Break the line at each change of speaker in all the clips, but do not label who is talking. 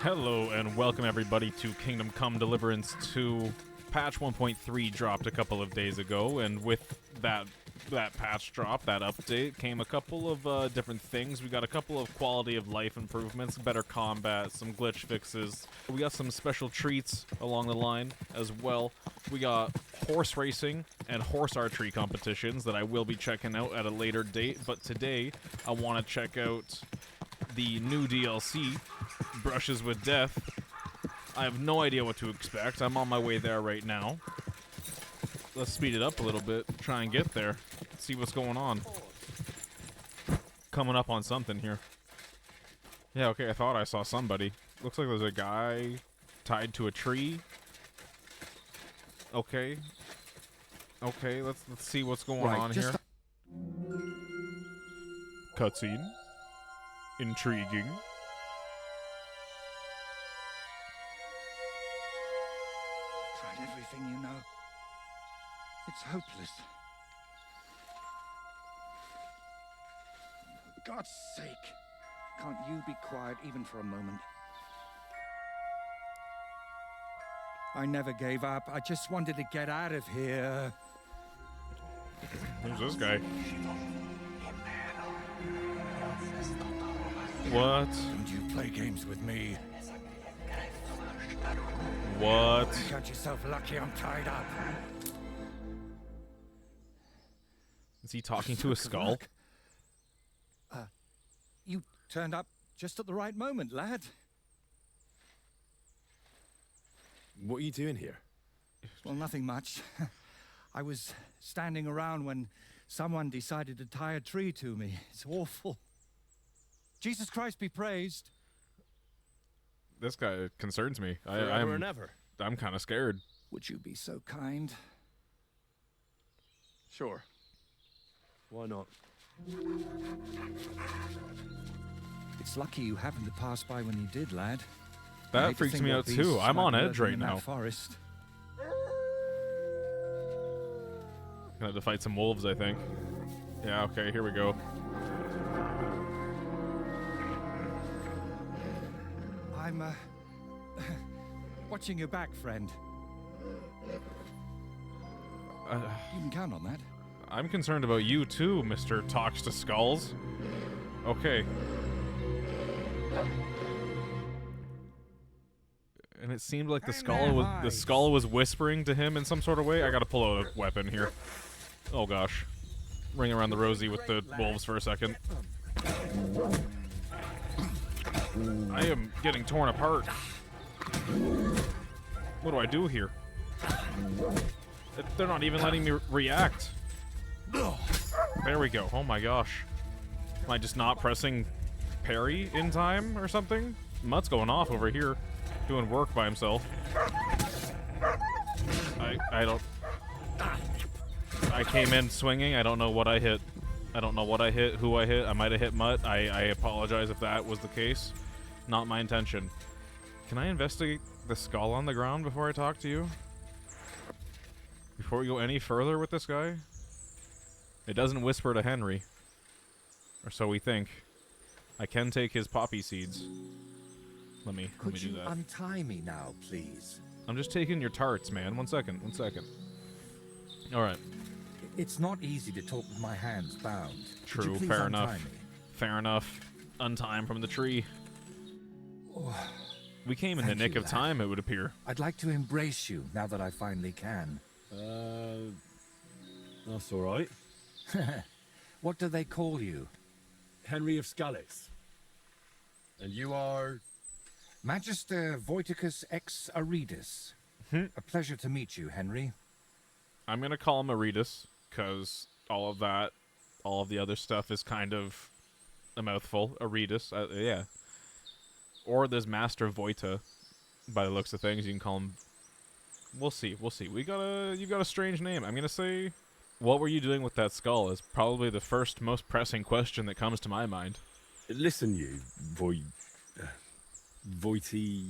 Hello and welcome everybody to Kingdom Come Deliverance 2. Patch 1.3 dropped a couple of days ago, and with that patch drop, that update, came a couple of different things. We got a couple of quality of life improvements, better combat, some glitch fixes. We got some special treats along the line as well. We got horse racing and horse archery competitions that I will be checking out at a later date, but today I want to check out the new DLC, Brushes with Death. I have no idea what to expect. I'm on my way there right now. Let's speed it up a little bit, try and get there, see what's going on. Coming up on something here. Yeah, okay, I thought I saw somebody. Looks like there's a guy tied to a tree. Okay. Okay, let's see what's going on here. Cutscene. Intriguing.
Tried everything, you know. It's hopeless. For God's sake, can't you be quiet even for a moment? I never gave up. I just wanted to get out of here.
Who's this guy? What?
Don't you play games with me?
What?
Count yourself lucky I'm tied up.
Is he talking to a skull?
You turned up just at the right moment, lad.
What are you doing here?
Well, nothing much. I was standing around when someone decided to tie a tree to me. It's awful. Jesus Christ be praised.
This guy concerns me.
Forever and ever.
I'm kind of scared.
Would you be so kind?
Sure. Why not?
It's lucky you happened to pass by when you did, lad. I
That
hate to
freaks
think
me
what
out
these
too. I'm on
might be
edge
lurking
right
in that
now.
Forest.
Gonna have to fight some wolves, I think. Yeah, okay, here we go.
I'm, watching your back, friend. You can count on that.
I'm concerned about you too, Mr. Talks to Skulls. Okay. And it seemed like the skull was whispering to him in some sort of way. I gotta pull out a weapon here. Oh gosh. Ring around the rosy with the wolves for a second. I am getting torn apart. What do I do here? They're not even letting me react. There we go. Oh my gosh. Am I just not pressing parry in time or something? Mutt's going off over here, doing work by himself. I came in swinging. I don't know what I hit. I don't know what I hit, who I hit. I might have hit Mutt. I apologize if that was the case. Not my intention. Can I investigate the skull on the ground before I talk to you? Before we go any further with this guy? It doesn't whisper to Henry. Or so we think. I can take his poppy seeds. Let me do that.
Could you untie me now, please?
I'm just taking your tarts, man. One second. Alright.
It's not easy to talk with my hands bound. Could
True,
you please
fair
untie
enough.
me?
Fair enough. Untie him from the tree. We came in the
Thank
nick
you,
of
lad.
time, it would appear.
I'd like to embrace you now that I finally can.
That's all right.
What do they call you?
Henry of Scalix. And you are?
Magister Voiticus ex Aridus. A pleasure to meet you, Henry.
I'm gonna call him Aridus, because all of the other stuff is kind of a mouthful. Aridus, yeah. Or there's Master Voita, by the looks of things. You can call him. We'll see. You got a strange name. I'm gonna say, what were you doing with that skull? Is probably the first most pressing question that comes to my mind.
Listen, you Voity.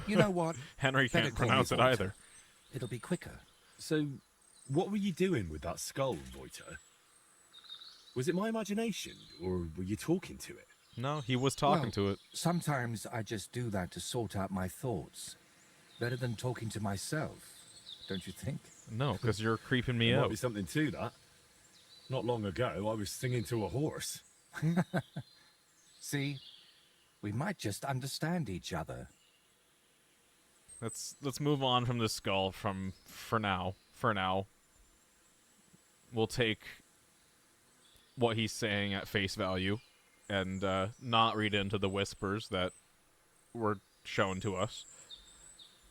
You know what?
Henry
Better
can't
call me
pronounce it
Voita.
either.
It'll be quicker.
So, what were you doing with that skull, Voiter? Was it my imagination, or were you talking to it?
No, he was talking to it.
Sometimes I just do that to sort out my thoughts. Better than talking to myself, don't you think?
No, because you're creeping me
There might
out.
be something to that. Not long ago, I was singing to a horse.
See, we might just understand each other.
Let's move on from the skull for now. For now. We'll take what he's saying at face value and not read into the whispers that were shown to us.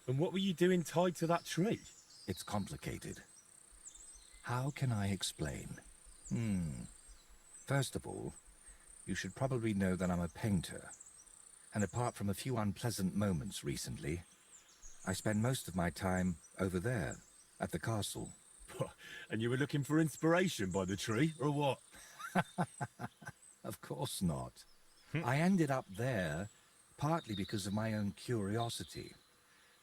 And what were you doing tied to that tree?
It's complicated. How can I explain? First of all, you should probably know that I'm a painter. And apart from a few unpleasant moments recently, I spend most of my time over there, at the castle.
And you were looking for inspiration by the tree, or what?
Of course not. I ended up there partly because of my own curiosity,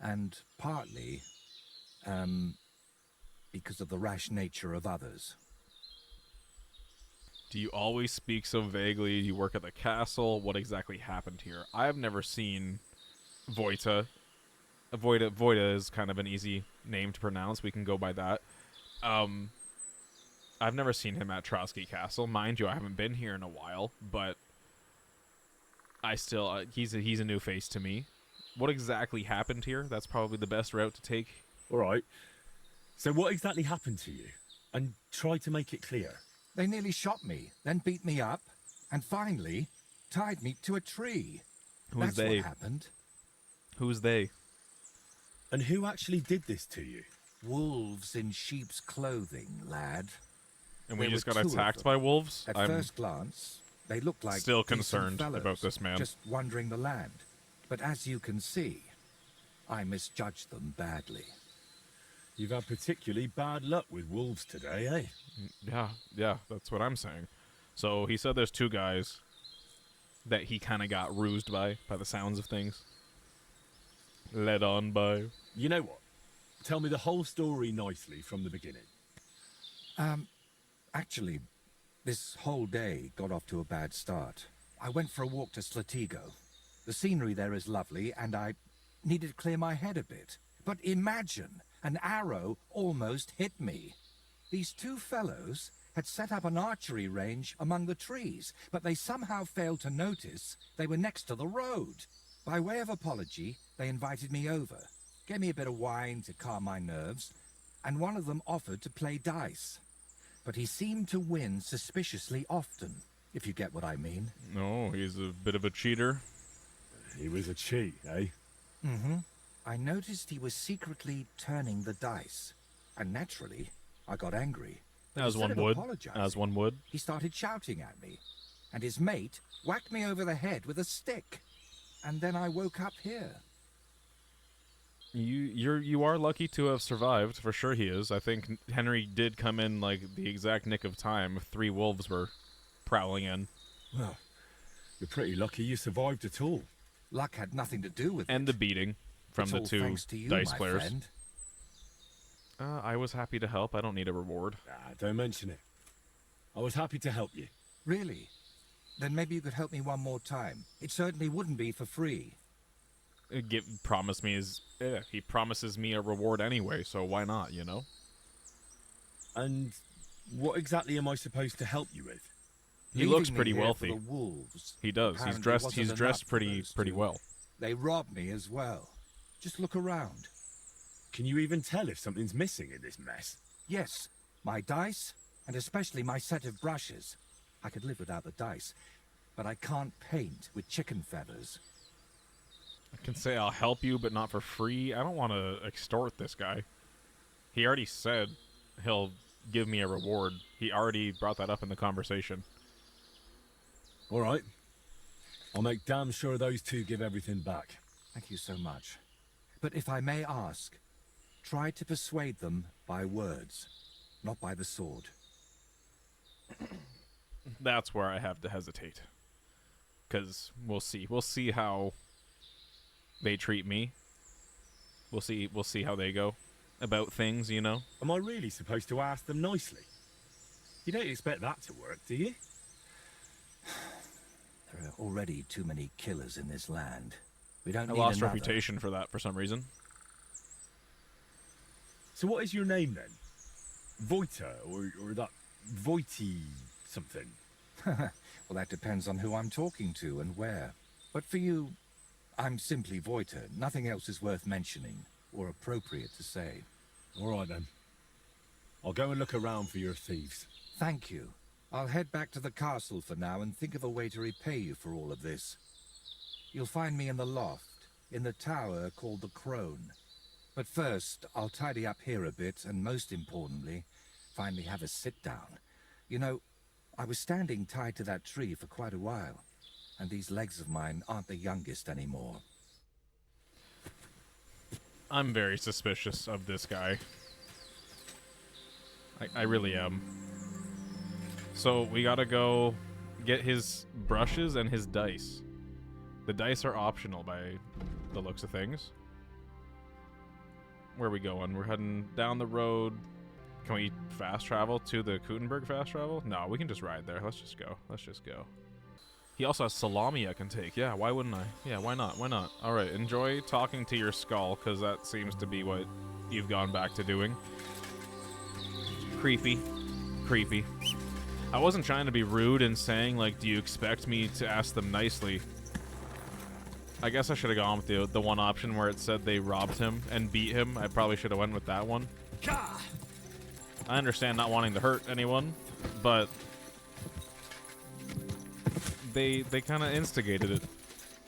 and partly, because of the rash nature of others.
Do you always speak so vaguely? You work at the castle? What exactly happened here? I've never seen Voita. Voita is kind of an easy name to pronounce. We can go by that. I've never seen him at Trotsky Castle. Mind you, I haven't been here in a while, but I still he's a new face to me. What exactly happened here? That's probably the best route to take.
All right. So what exactly happened to you? And try to make it clear.
They nearly shot me, then beat me up, and finally tied me to a tree.
Who's
That's
they?
what happened.
Who's they?
And who actually did this to you?
Wolves in sheep's clothing, lad.
And we
There
just
were
got
2 of
attacked
them.
by wolves?
At
I'm
first glance, they looked like
still
decent
concerned
fellows,
about this man.
just wandering the land. But as you can see, I misjudged them badly.
You've had particularly bad luck with wolves today, eh?
Yeah, that's what I'm saying. So he said there's 2 guys that he kind of got rused by the sounds of things. Led on by.
You know what? Tell me the whole story nicely from the beginning.
Actually, this whole day got off to a bad start. I went for a walk to Slatigo. The scenery there is lovely, and I needed to clear my head a bit. But imagine, an arrow almost hit me. These 2 fellows had set up an archery range among the trees, but they somehow failed to notice they were next to the road. By way of apology, they invited me over, gave me a bit of wine to calm my nerves, and one of them offered to play dice. But he seemed to win suspiciously often, if you get what I mean.
No, he's a bit of a cheater.
He was a cheat, eh?
I noticed he was secretly turning the dice, and naturally, I got angry. But
As
instead
one
of
would.
apologizing,
As one would.
he started shouting at me, and his mate whacked me over the head with a stick. And then I woke up here.
You are lucky to have survived, for sure he is. I think Henry did come in like the exact nick of time. 3 wolves were prowling in.
Well, you're pretty lucky you survived at all.
Luck had nothing to do with
And
it.
the beating from
It's
the
all
2
thanks to you,
dice
my
players.
friend.
I was happy to help. I don't need a reward.
Don't mention it. I was happy to help you.
Really? Then maybe you could help me one more time. It certainly wouldn't be for free.
He promises me a reward anyway, so why not, you know?
And what exactly am I supposed to help you with?
He looks
Leaving me
pretty
here for
wealthy.
the wolves.
He does. He's
Apparently
dressed.
wasn't
He's
enough
dressed
for
pretty
those 2.
well.
They robbed me as well. Just look around.
Can you even tell if something's missing in this mess?
Yes, my dice, and especially my set of brushes. I could live without the dice, but I can't paint with chicken feathers.
I can say I'll help you, but not for free. I don't want to extort this guy. He already said he'll give me a reward. He already brought that up in the conversation.
All right. I'll make damn sure those 2 give everything back.
Thank you so much. But if I may ask, try to persuade them by words, not by the sword.
That's where I have to hesitate. Because we'll see. We'll see how they treat me. We'll see how they go about things, you know?
Am I really supposed to ask them nicely? You don't expect that to work, do you?
There are already too many killers in this land. We don't
I
need
lost
another.
reputation for that for some reason.
So what is your name then? Voita, or that Voiti something?
Well, that depends on who I'm talking to and where. But for you, I'm simply Voita. Nothing else is worth mentioning, or appropriate to say.
All right then. I'll go and look around for your thieves.
Thank you. I'll head back to the castle for now and think of a way to repay you for all of this. You'll find me in the loft, in the tower called the Crone. But first, I'll tidy up here a bit, and most importantly, finally have a sit-down. You know, I was standing tied to that tree for quite a while, and these legs of mine aren't the youngest anymore.
I'm very suspicious of this guy. I really am. So we gotta go get his brushes and his dice. The dice are optional by the looks of things. Where are we going? We're heading down the road. Can we fast travel to the Kutenberg fast travel? No, we can just ride there. Let's just go. Let's just go. He also has salami I can take. Yeah, why wouldn't I? Yeah, why not? Why not? All right, enjoy talking to your skull, because that seems to be what you've gone back to doing. Creepy. Creepy. I wasn't trying to be rude and saying, like, do you expect me to ask them nicely? I guess I should have gone with the one option where it said they robbed him and beat him. I probably should have went with that one. I understand not wanting to hurt anyone, but they kind of instigated it,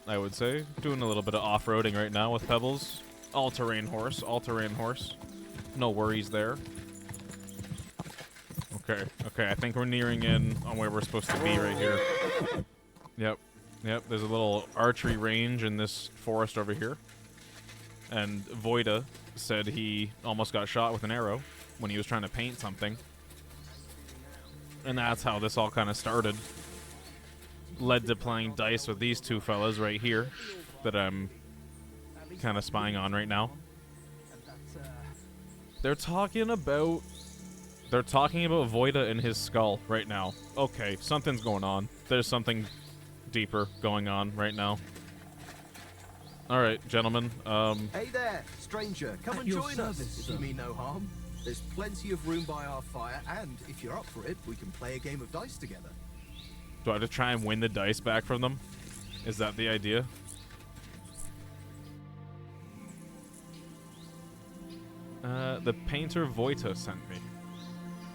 I would say. Doing a little bit of off-roading right now with Pebbles. All-terrain horse, all-terrain horse. No worries there. Okay, okay, I think we're nearing in on where we're supposed to be right here. Yep, yep, there's a little archery range in this forest over here. And Voida said he almost got shot with an arrow when he was trying to paint something. And that's how this all kind of started. Led to playing dice with these two fellas right here that I'm kind of spying on right now. They're talking about Voida and his skull right now. Okay, something's going on. There's something deeper going on right now. All right, gentlemen.
Hey there, stranger. Come and join us if you mean no harm. There's plenty of room by our fire, and if you're up for it, we can play a game of dice together.
Do I have to try and win the dice back from them? Is that the idea? The painter Voita sent me.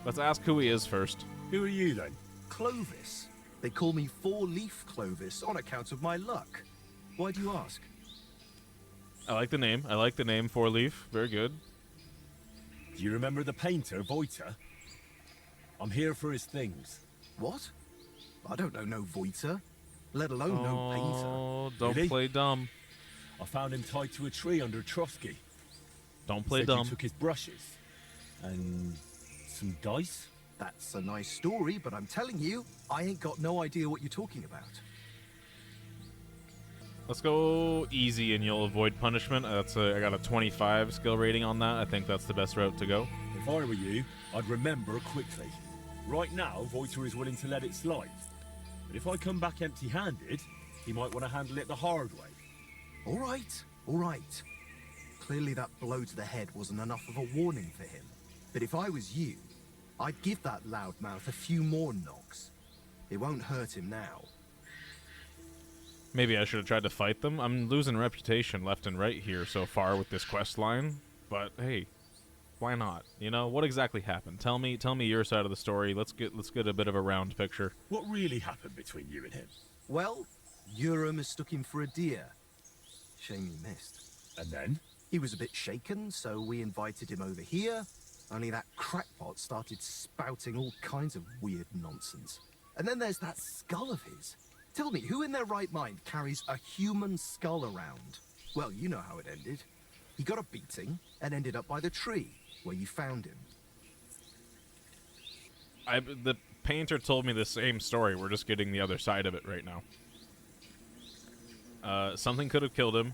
Let's ask who he is first.
Who are you then?
Clovis. They call me Four-Leaf Clovis on account of my luck. Why do you ask?
I like the name. I like the name Four-Leaf. Very good.
Do you remember the painter, Voita? I'm here for his things.
What? I don't know no Voita, let alone no painter.
Oh, don't
Really?
play dumb.
I found him tied to a tree under Trotsky.
Don't play
Said
dumb.
you took his brushes. And some dice?
That's a nice story, but I'm telling you, I ain't got no idea what you're talking about.
Let's go easy and you'll avoid punishment. I got a 25 skill rating on that. I think that's the best route to go.
If I were you, I'd remember quickly. Right now, Voiter is willing to let it slide. But if I come back empty-handed, he might want to handle it the hard way.
All right, all right. Clearly that blow to the head wasn't enough of a warning for him. But if I was you, I'd give that loudmouth a few more knocks. It won't hurt him now.
Maybe I should have tried to fight them. I'm losing reputation left and right here so far with this quest line. But hey, why not? You know, what exactly happened? Tell me your side of the story. Let's get a bit of a round picture.
What really happened between you and him?
Well, Urim mistook him for a deer. Shame he missed.
And then?
He was a bit shaken, so we invited him over here. Only that crackpot started spouting all kinds of weird nonsense. And then there's that skull of his. Tell me, who in their right mind carries a human skull around? Well, you know how it ended. He got a beating and ended up by the tree where you found him.
The painter told me the same story. We're just getting the other side of it right now. Something could have killed him.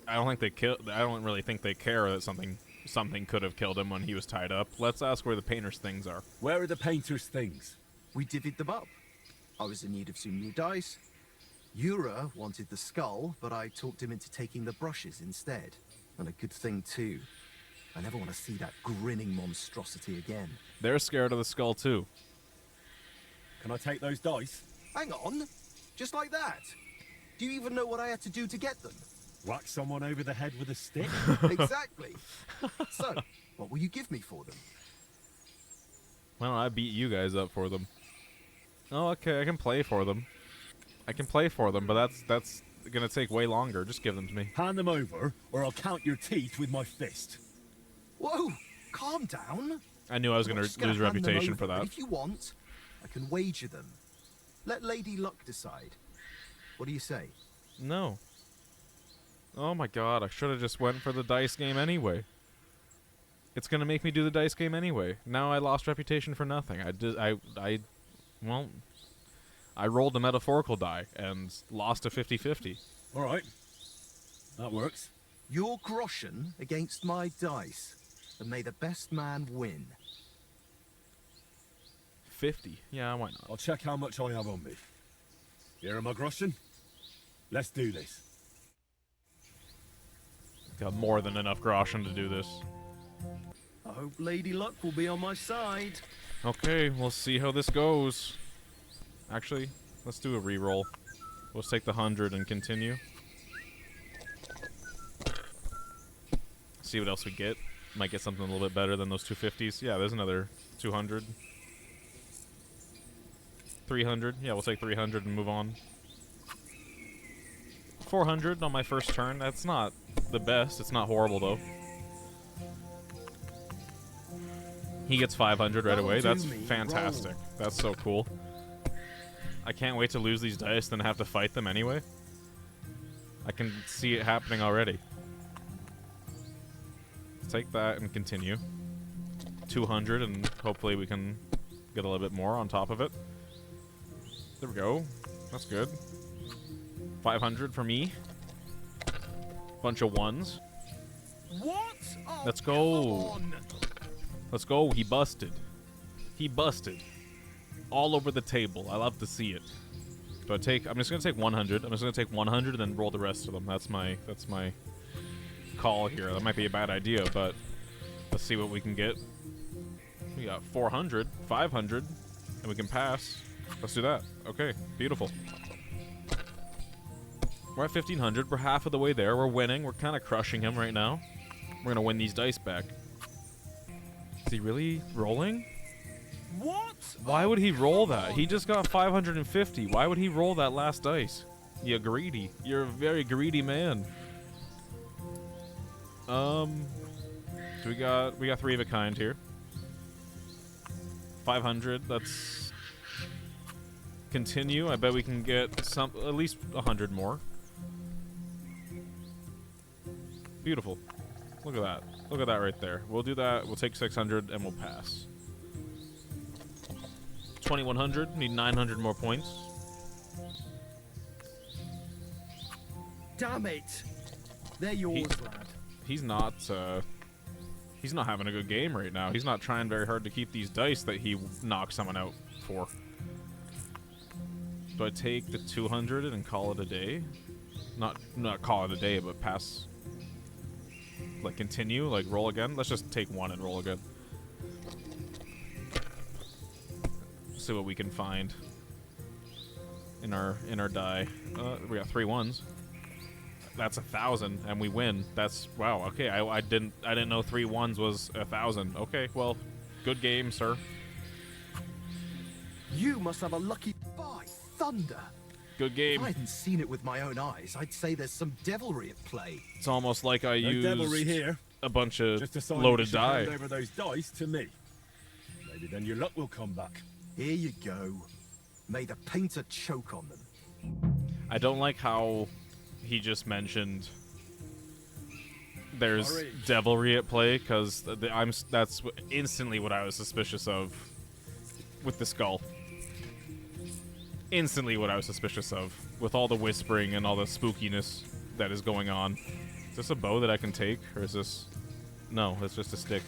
I don't really think they care that something could have killed him when he was tied up. Let's ask where the painter's things are.
Where are the painter's things?
We divvied them up. I was in need of some new dice. Yura wanted the skull, but I talked him into taking the brushes instead. And a good thing, too. I never want to see that grinning monstrosity again.
They're scared of the skull, too.
Can I take those dice?
Hang on. Just like that. Do you even know what I had to do to get them?
Whack someone over the head with a stick?
Exactly. So, what will you give me for them?
Well, I beat you guys up for them. Oh, okay, I can play for them. I can play for them, but that's gonna take way longer. Just give them to me.
Hand them over, or I'll count your teeth with my fist.
Whoa! Calm down.
I knew I was
I'm
gonna
not just gonna
lose
hand them
reputation
over,
for
but
that.
if you want, I can wager them. Let Lady Luck decide. What do you say?
No. Oh my god, I should have just went for the dice game anyway. It's gonna make me do the dice game anyway. Now I lost reputation for nothing. Well, I rolled a metaphorical die and lost a 50-50.
All right. That works.
Your groschen against my dice, and may the best man win.
50? Yeah, why not?
I'll check how much I have on me. Here am I groschen. Let's do this.
Got more than enough groschen to do this.
I hope Lady Luck will be on my side.
Okay, we'll see how this goes. Actually, let's do a re-roll. Let's take the 100 and continue. See what else we get. Might get something a little bit better than those 250s. Yeah, there's another 200. 300. Yeah, we'll take 300 and move on. 400 on my first turn. That's not the best. It's not horrible, though. He gets 500 right away. That's fantastic. That's so cool. I can't wait to lose these dice, then have to fight them anyway. I can see it happening already. Let's take that and continue. 200, and hopefully we can get a little bit more on top of it. There we go. That's good. 500 for me. Bunch of ones.
What? Oh,
Let's go. Let's go. He busted. He busted. All over the table. I love to see it. Do I take... I'm just going to take 100. I'm just going to take 100 and then roll the rest of them. That's my call here. That might be a bad idea, but let's see what we can get. We got 400, 500, and we can pass. Let's do that. Okay, beautiful. We're at 1,500. We're half of the way there. We're winning. We're kind of crushing him right now. We're going to win these dice back. Is he really rolling?
What?
Why would he roll that? He just got 550. Why would he roll that last dice? You're greedy. You're a very greedy man. We got 3 of a kind here. 500. That's continue. I bet we can get at least 100 more. Beautiful. Look at that. Look at that right there. We'll do that. We'll take 600 and we'll pass. 2,100. Need 900 more points.
Damn it. They're yours, lad.
He's not having a good game right now. He's not trying very hard to keep these dice that he knocked someone out for. Do I take the 200 and call it a day? Not call it a day, but pass. Like continue, like roll again. Let's just take 1 and roll again. See what we can find in our die. We got 3 ones. That's 1,000, and we win. That's wow. Okay, I didn't know 3 ones was 1,000. Okay, well, good game, sir.
You must have a lucky... By thunder!
Good
If
game.
I hadn't seen it with my own eyes, I'd say there's some devilry at play.
It's almost like I
No
used
devilry here.
a bunch of
Just decided
loaded
you should
die.
hand over those dice to me. Maybe then your luck will come back.
Here you go. May the painter choke on them.
I don't like how he just mentioned there's
Sorry.
devilry at play, because that's instantly what I was suspicious of with the skull. Instantly what I was suspicious of with all the whispering and all the spookiness that is going on. Is this a bow that I can take, or is this... No, it's just a stick.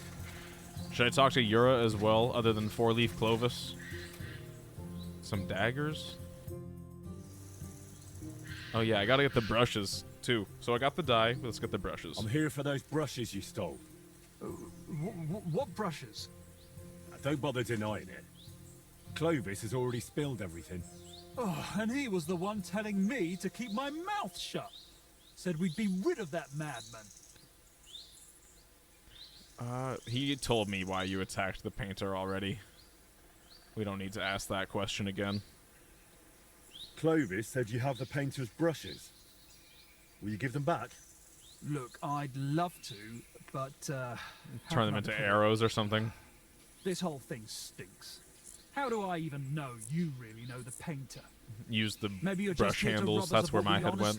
Should I talk to Yura as well, other than 4-leaf Clovis? Some daggers. Oh yeah, I gotta get the brushes too. So I got the dye. Let's get the brushes.
I'm here for those brushes you stole.
What brushes?
Now, don't bother denying it. Clovis has already spilled everything.
Oh, and he was the one telling me to keep my mouth shut. Said we'd be rid of that madman.
He told me why you attacked the painter already. We don't need to ask that question again.
Clovis said you have the painter's brushes. Will you give them back?
Look, I'd love to, but, how
Turn them
can I
into
put it?
arrows or something.
This whole thing stinks. How do I even know you really know the painter?
Use the
Maybe you're
brush
just here to
handles.
rob us
That's
of
where
what
my
we
head went.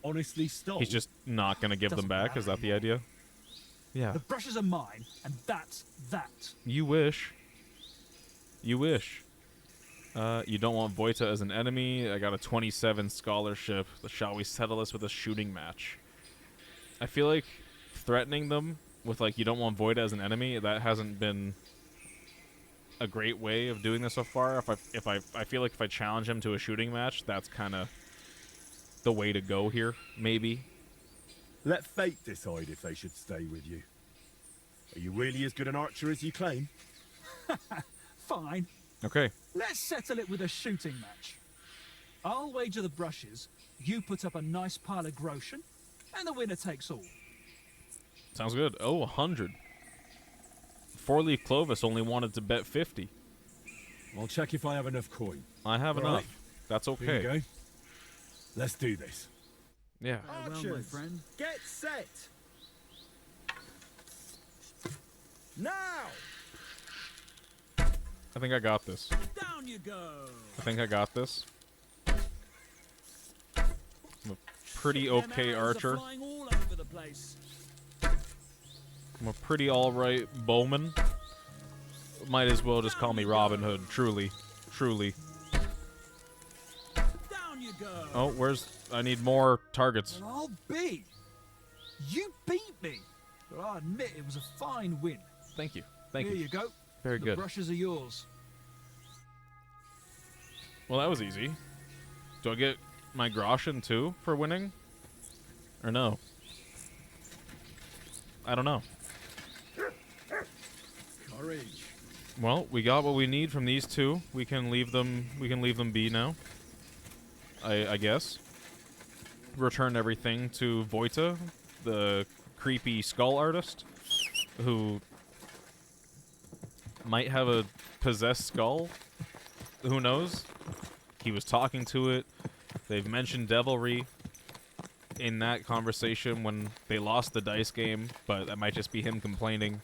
Honestly stole?
He's just not gonna give them
Doesn't
back.
matter
Is that the
anymore.
idea? Yeah.
The brushes are mine, and that's that.
You wish. You wish. You don't want Voita as an enemy. I got a 27 scholarship. Shall we settle this with a shooting match? I feel like threatening them with, like, you don't want Voita as an enemy, that hasn't been a great way of doing this so far. I feel like if I challenge him to a shooting match, that's kind of the way to go here, maybe.
Let fate decide if they should stay with you. Are you really as good an archer as you claim?
Fine.
Okay.
Let's settle it with a shooting match. I'll wager the brushes, you put up a nice pile of groschen, and the winner takes all.
Sounds good. Oh, 100. Four-leaf Clovis only wanted to bet 50.
I'll check if I have enough coin.
I have
All
enough.
right.
That's
Here
okay.
you go. Let's do this.
Yeah.
Well, my friend.
Get set! Now!
I think I got this.
Down you go!
I think I got this. I'm a pretty okay archer.
Flying all over the place.
I'm a pretty alright bowman. Might as well just call me Robin Hood. Truly. Truly.
Down you go!
Oh, where's... I need more targets.
Well, I'll be. You beat me. But I admit it was a fine win.
Thank you. Thank
Here
you.
you go.
Very
The
good.
brushes are yours.
Well, that was easy. Do I get my groschen too for winning? Or no? I don't know.
Courage.
Well, we got what we need from these two. We can leave them. We can leave them be now. I guess. Return everything to Voita, the creepy skull artist, who might have a possessed skull. Who knows? He was talking to it. They've mentioned devilry in that conversation when they lost the dice game, but that might just be him complaining.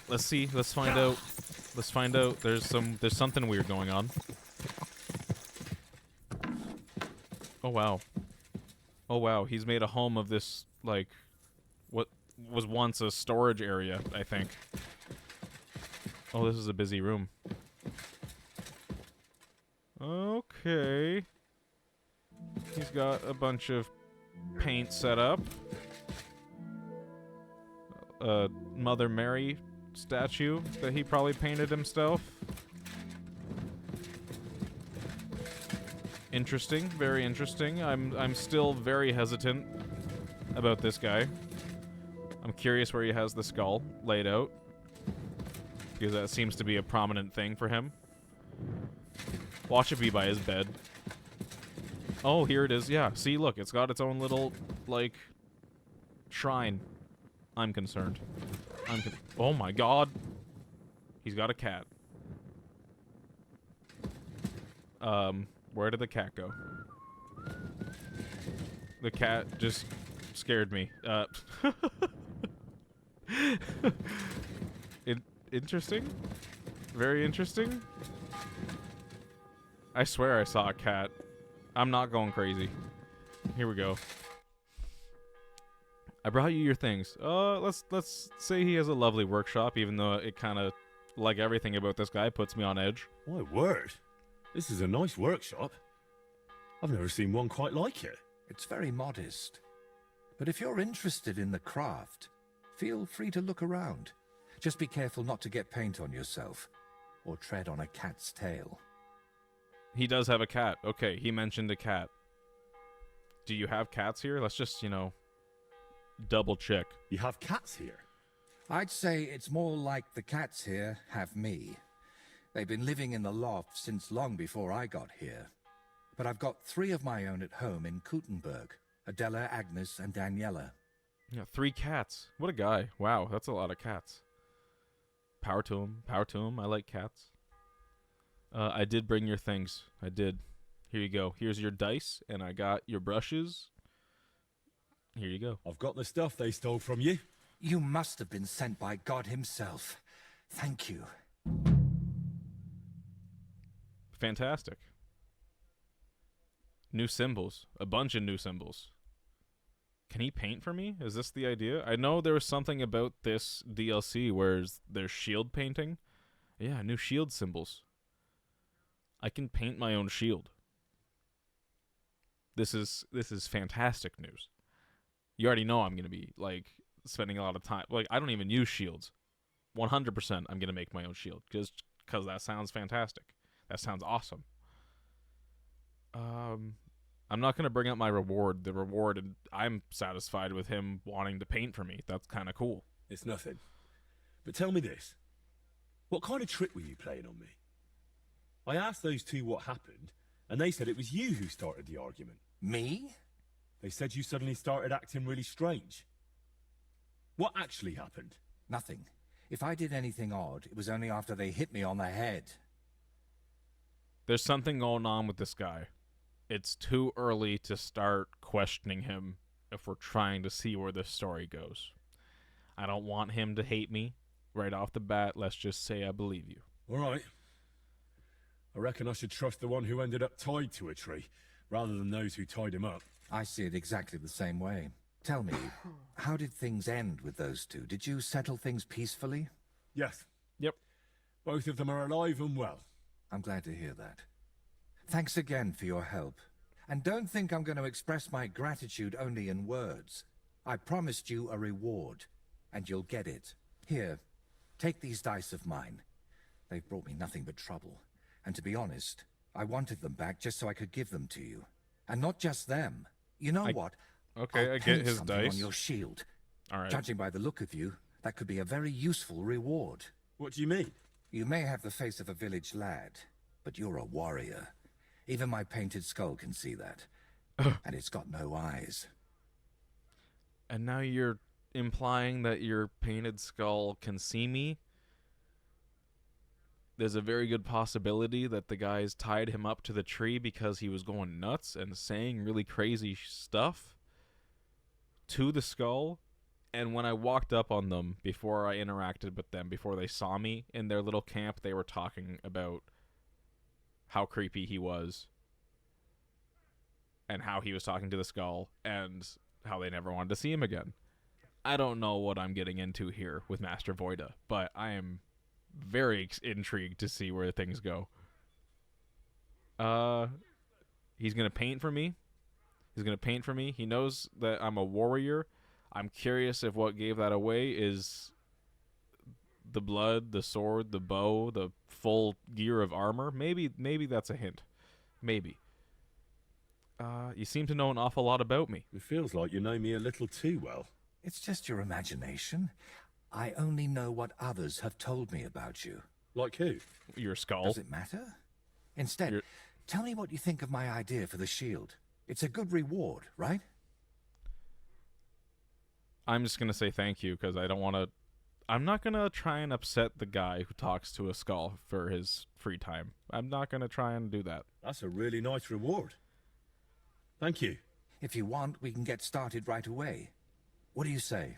Let's see. Let's find out. Let's find out. There's something weird going on. Oh wow. Oh wow. He's made a home of this, like, what was once a storage area, I think. Oh, this is a busy room. Okay. He's got a bunch of paint set up. A Mother Mary statue that he probably painted himself. Interesting, very interesting. I'm still very hesitant about this guy. I'm curious where he has the skull laid out, because that seems to be a prominent thing for him. Watch it be by his bed. Oh, here it is. Yeah, see, look, it's got its own little, like, shrine. I'm concerned. Oh my god. He's got a cat. Where did the cat go? The cat just scared me. Interesting. Very interesting. I swear I saw a cat. I'm not going crazy. Here we go. I brought you your things. Let's say he has a lovely workshop, even though it kind of, like everything about this guy, puts me on edge.
My word. This is a nice workshop. I've never seen one quite like it.
It's very modest. But if you're interested in the craft, feel free to look around. Just be careful not to get paint on yourself, or tread on a cat's tail.
He does have a cat. Okay, he mentioned a cat. Do you have cats here? Let's just, double check.
You have cats here?
I'd say it's more like the cats here have me. They've been living in the loft since long before I got here. But I've got 3 of my own at home in Kuttenberg. Adela, Agnes, and Daniela.
Yeah, 3 cats. What a guy. Wow, that's a lot of cats. Power to him. Power to him. I like cats. I did bring your things. I did. Here you go. Here's your dice, and I got your brushes. Here you go.
I've got the stuff they stole from you.
You must have been sent by God himself. Thank you.
Fantastic. New symbols. A bunch of new symbols. Can he paint for me? Is this the idea? I know there was something about this DLC where there's shield painting. Yeah, new shield symbols. I can paint my own shield. This is fantastic news. You already know I'm going to be, spending a lot of time. I don't even use shields. 100% I'm going to make my own shield because that sounds fantastic. That sounds awesome. I'm not going to bring up my reward. The reward, and I'm satisfied with him wanting to paint for me. That's kind of cool.
It's nothing. But tell me this. What kind of trick were you playing on me? I asked those 2 what happened, and they said it was you who started the argument.
Me?
They said you suddenly started acting really strange. What actually happened?
Nothing. If I did anything odd, it was only after they hit me on the head.
There's something going on with this guy. It's too early to start questioning him if we're trying to see where this story goes. I don't want him to hate me right off the bat. Let's just say I believe you.
All right. I reckon I should trust the one who ended up tied to a tree, rather than those who tied him up.
I see it exactly the same way. Tell me, how did things end with those 2? Did you settle things peacefully?
Yes.
Yep.
Both of them are alive and well.
I'm glad to hear that. Thanks again for your help. And don't think I'm going to express my gratitude only in words. I promised you a reward, and you'll get it. Here, take these dice of mine. They've brought me nothing but trouble. And to be honest, I wanted them back just so I could give them to you. And not just them. You know what?
Okay,
I'll
I get
paint
his
something
dice.
on your shield.
All right.
Judging by the look of you, that could be a very useful reward.
What do you mean?
You may have the face of a village lad, but you're a warrior. Even my painted skull can see that. And it's got no eyes.
And now you're implying that your painted skull can see me? There's a very good possibility that the guys tied him up to the tree because he was going nuts and saying really crazy stuff to the skull. And when I walked up on them, before I interacted with them, before they saw me in their little camp, they were talking about how creepy he was and how he was talking to the skull and how they never wanted to see him again. I don't know what I'm getting into here with Master Voida, but I am very intrigued to see where things go. He's going to paint for me. He's going to paint for me. He knows that I'm a warrior. I'm curious if what gave that away is the blood, the sword, the bow, the full gear of armor. Maybe that's a hint. Maybe. You seem to know an awful lot about me.
It feels like you know me a little too well.
It's just your imagination. I only know what others have told me about you.
Like who?
Your skull.
Does it matter? Instead, tell me what you think of my idea for the shield. It's a good reward, right?
I'm just going to say thank you because I don't want to... I'm not going to try and upset the guy who talks to a skull for his free time. I'm not going to try and do that.
That's a really nice reward. Thank you.
If you want, we can get started right away. What do you say?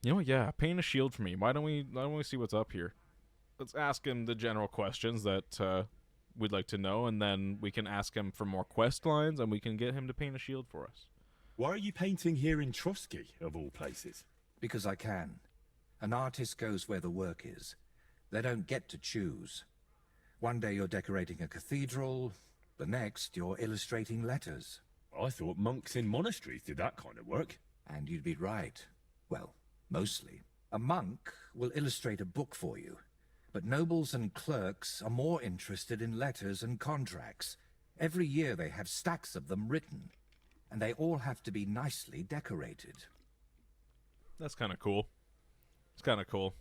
You know what? Yeah, paint a shield for me. Why don't we see what's up here? Let's ask him the general questions that we'd like to know, and then we can ask him for more quest lines, and we can get him to paint a shield for us.
Why are you painting here in Trotsky, of all places?
Because I can. An artist goes where the work is. They don't get to choose. One day you're decorating a cathedral, the next you're illustrating letters.
I thought monks in monasteries did that kind of work.
And you'd be right. Well, mostly. A monk will illustrate a book for you, But nobles and clerks are more interested in letters and contracts. Every year they have stacks of them written, and they all have to be nicely decorated.
That's kind of cool. It's kind of cool.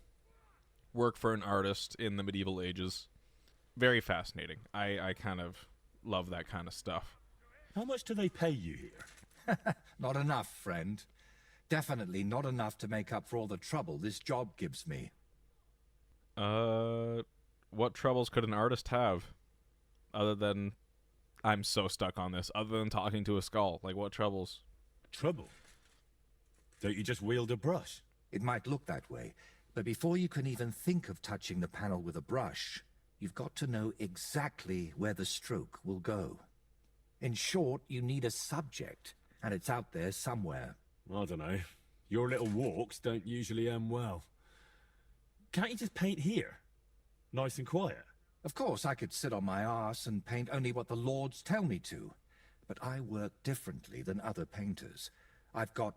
Work for an artist in the medieval ages. Very fascinating. I kind of love that kind of stuff.
How much do they pay you here?
Not enough, friend. Definitely not enough to make up for all the trouble this job gives me.
What troubles could an artist have? Other than... I'm so stuck on this. Other than talking to a skull. Like, what troubles?
Trouble? Don't you just wield a brush?
It might look that way, but before you can even think of touching the panel with a brush, you've got to know exactly where the stroke will go. In short, you need a subject, and it's out there somewhere.
I don't know. Your little walks don't usually end well. Can't you just paint here? Nice and quiet.
Of course, I could sit on my arse and paint only what the lords tell me to, but I work differently than other painters. I've got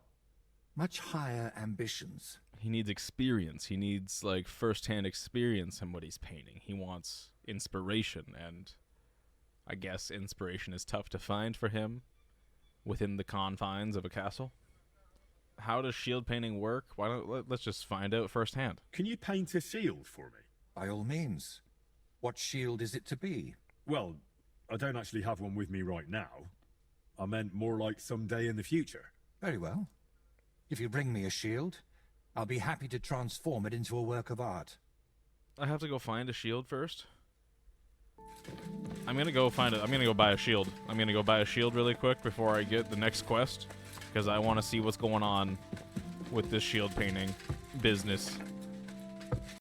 much higher ambitions.
He needs experience. He needs, like, first-hand experience in what he's painting. He wants inspiration, and I guess inspiration is tough to find for him within the confines of a castle. How does shield painting work? Why don't let's just find out firsthand.
Can you paint a shield for me?
By all means. What shield is it to be?
Well, I don't actually have one with me right now. I meant more like someday in the future.
Very well. If you bring me a shield, I'll be happy to transform it into a work of art.
I have to go find a shield first. I'm gonna go find it. I'm gonna go buy a shield. I'm gonna go buy a shield really quick before I get the next quest, because I want to see what's going on with this shield painting business.